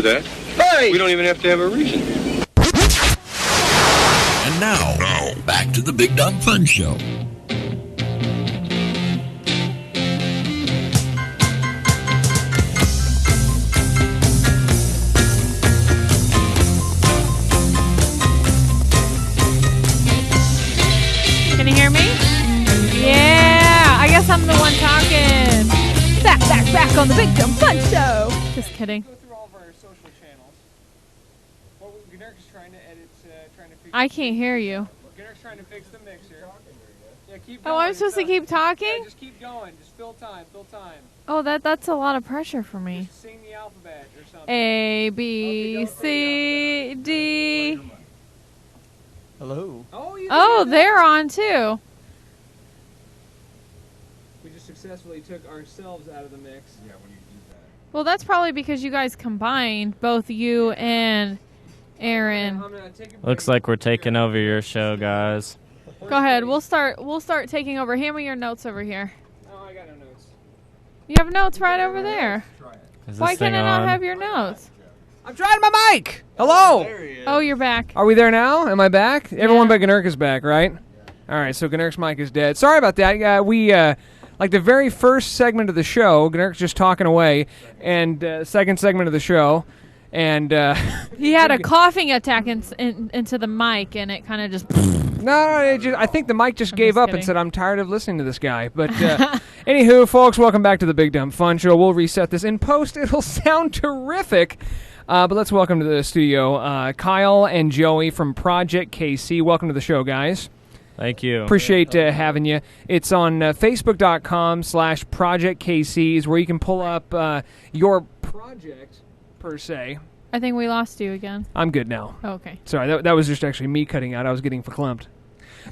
that. Hey! We don't even have to have a reason. And now, back to the Big Dumb Fun Show. Can you hear me? Yeah, I guess I'm the one talking. Back on the Big Dumb Fun Show. Just kidding. I can't hear you. Trying to fix the mixer. Yeah, keep going. Oh, I'm supposed to keep talking? Yeah, just keep going. Just fill time. Oh, that's a lot of pressure for me. Just sing the alphabet or something. A, B, C, D. Hello. Oh, they're on too. We just successfully took ourselves out of the mix. Yeah, when you do that. Well, that's probably because you guys combined, both you and Aaron. Looks like we're taking over your show, guys. Go ahead. We'll start taking over. Hand me your notes over here. Oh, I got no notes. You have notes right over there. Why can I not have your notes? I'm trying my mic. Hello. Oh, you're back. Are we there now? Am I back? Everyone but Gnurk is back, right? All right, so Gnurk's mic is dead. Sorry about that. We like the very first segment of the show, Gnurk's just talking away, and second segment of the show. And he had a coughing attack into the mic, and it kind of just. I think the mic just gave up and said, "I'm tired of listening to this guy." But anywho, folks, welcome back to the Big Dumb Fun Show. We'll reset this in post; it'll sound terrific. But let's welcome to the studio Kyle and Joey from Project KC. Welcome to the show, guys. Thank you. Appreciate having you. It's on Facebook.com/ProjectKC is where you can pull up your project. Per se. I think we lost you again. I'm good now. Oh, okay. Sorry, that was just actually me cutting out. I was getting verklempt.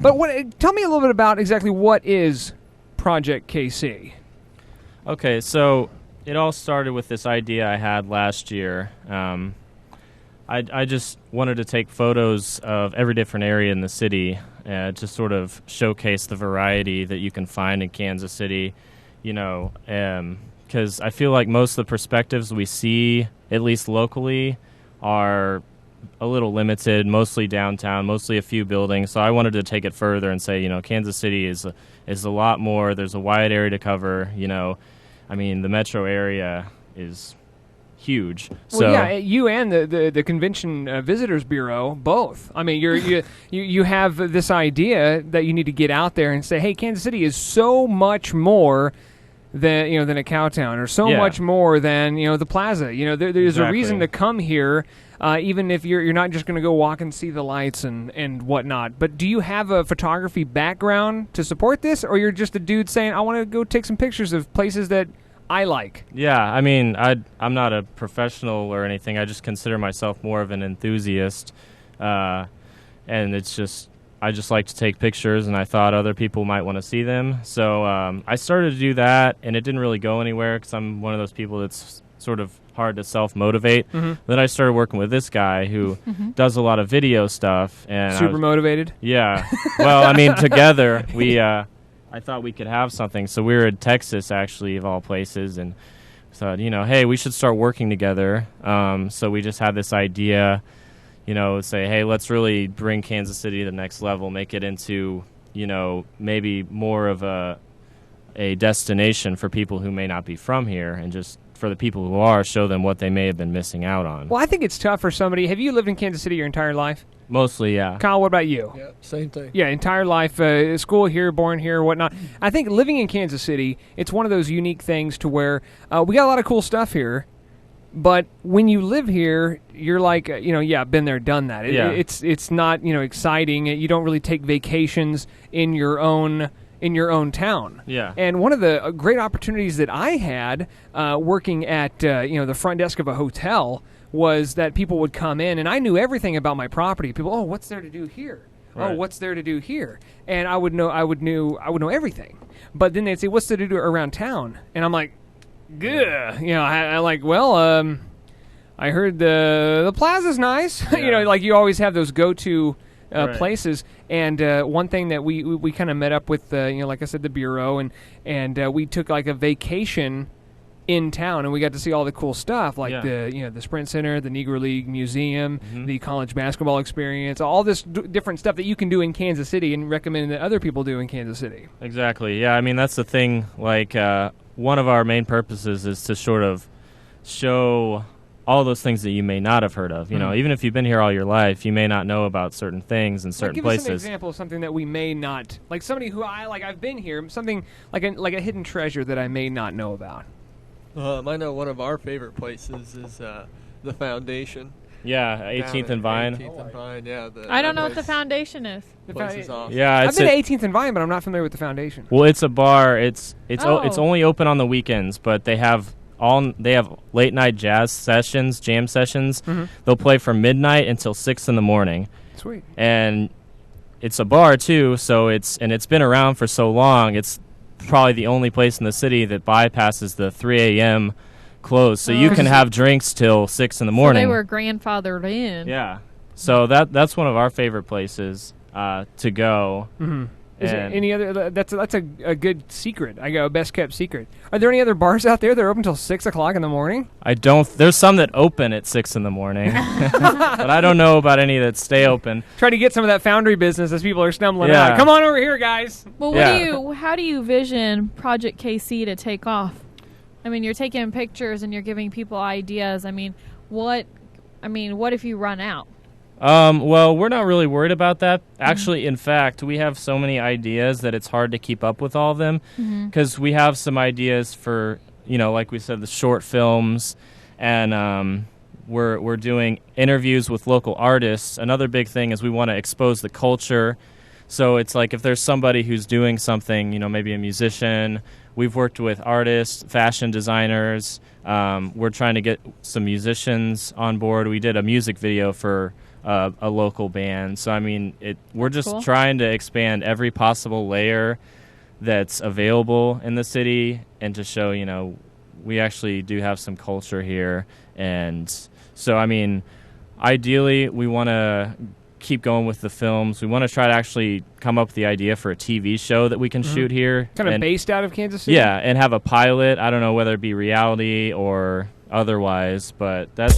But tell me a little bit about exactly what is Project KC. Okay, so it all started with this idea I had last year. I just wanted to take photos of every different area in the city to sort of showcase the variety that you can find in Kansas City, because I feel like most of the perspectives we see, at least locally, are a little limited, mostly downtown, mostly a few buildings. So I wanted to take it further and say, Kansas City is a lot more. There's a wide area to cover. I mean, the metro area is huge. Well, so, yeah, you and the Convention Visitors Bureau, both. I mean, you have this idea that you need to get out there and say, hey, Kansas City is so much more than a Cowtown, or so much more than the Plaza. There's exactly. a reason to come here, even if you're not just going to go walk and see the lights and whatnot. But do you have a photography background to support this, or you're just a dude saying, I want to go take some pictures of places that I like? Yeah, I mean, I'm not a professional or anything. I just consider myself more of an enthusiast, and it's just. I just like to take pictures, and I thought other people might want to see them. So I started to do that, and it didn't really go anywhere because I'm one of those people that's sort of hard to self-motivate. Mm-hmm. Then I started working with this guy who does a lot of video stuff. And super motivated? Yeah. Well, I mean, together, I thought we could have something. So we were in Texas, actually, of all places, and thought, hey, we should start working together. So we just had this idea, say, hey, let's really bring Kansas City to the next level, make it into, maybe more of a destination for people who may not be from here, and just for the people who are, show them what they may have been missing out on. Well, I think it's tough for somebody. Have you lived in Kansas City your entire life? Mostly, yeah. Kyle, what about you? Yeah, same thing. Yeah, entire life, school here, born here, whatnot. I think living in Kansas City, it's one of those unique things to where we got a lot of cool stuff here. But when you live here, you're like, been there, done that. It's not, exciting. You don't really take vacations in your own town. Yeah. And one of the great opportunities that I had working at the front desk of a hotel was that people would come in, and I knew everything about my property. People, oh, what's there to do here? Right. Oh, what's there to do here? And I would know everything. But then they'd say, what's there to do around town? And I'm like, good. I like, well, I heard the Plaza's nice. Yeah. Like you always have those go-to right. places. And one thing that we kind of met up with, like I said, the Bureau, and we took like a vacation in town, and we got to see all the cool stuff like Yeah. the Sprint Center, the Negro League Museum, the college basketball experience, all this different stuff that you can do in Kansas City and recommend that other people do in Kansas City. Exactly. Yeah, I mean, that's the thing. Like, one of our main purposes is to sort of show all those things that you may not have heard of. You know, even if you've been here all your life, you may not know about certain things in certain give places. us an example of something that we may not, like somebody who I've been here, something like a hidden treasure that I may not know about. I know one of our favorite places is the Foundation. Yeah, 18th and Vine. 18th and Vine, yeah. I don't know what the Foundation is. The place is awesome. Yeah, I've it's been to 18th and Vine, but I'm not familiar with the Foundation. well, it's a bar. It's Oh. only open on the weekends, but they have late night jazz sessions, jam sessions. They'll play from midnight until 6 in the morning. Sweet. And it's a bar too, so it's been around for so long. It's probably the only place in the city that bypasses the 3 a.m. close, so you can have drinks till 6 in the morning. So they were grandfathered in. Yeah, so that's one of our favorite places to go. Is there any other? That's a good secret. I go best kept secret. Are there any other bars out there that are open till 6 o'clock in the morning? I don't. There's some that open at 6 in the morning, but I don't know about any that stay open. Try to get some of that Foundry business as people are stumbling Yeah. out. Come on over here, guys. Well, how do you vision Project KC to take off? I mean, you're taking pictures and you're giving people ideas. I mean, what if you run out? Well, we're not really worried about that. Actually, in fact, we have so many ideas that it's hard to keep up with all of them because we have some ideas for, like we said, the short films, and we're doing interviews with local artists. Another big thing is we want to expose the culture. So it's like if there's somebody who's doing something, maybe a musician. We've worked with artists, fashion designers. We're trying to get some musicians on board. We did a music video for a local band. So, I mean, we're just trying to expand every possible layer that's available in the city and to show, we actually do have some culture here. And so, I mean, ideally, we want to keep going with the films. We want to try to actually come up with the idea for a TV show that we can shoot here. Kind of based out of Kansas City? Yeah, and have a pilot. I don't know whether it be reality or otherwise, but that's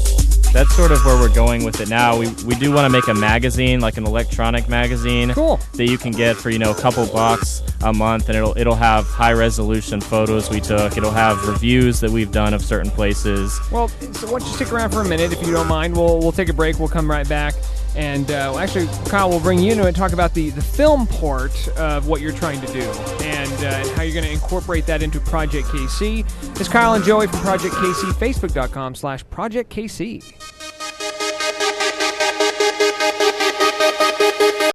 sort of where we're going with it now. We do want to make a magazine, like an electronic magazine, that you can get for a couple bucks a month, and it'll have high resolution photos we took. It'll have reviews that we've done of certain places. Well, so why don't you stick around for a minute if you don't mind? We'll take a break. We'll come right back. And actually, Kyle will bring you into it and talk about the film part of what you're trying to do and how you're going to incorporate that into Project KC. It's Kyle and Joey from Project KC, Facebook.com/Project KC.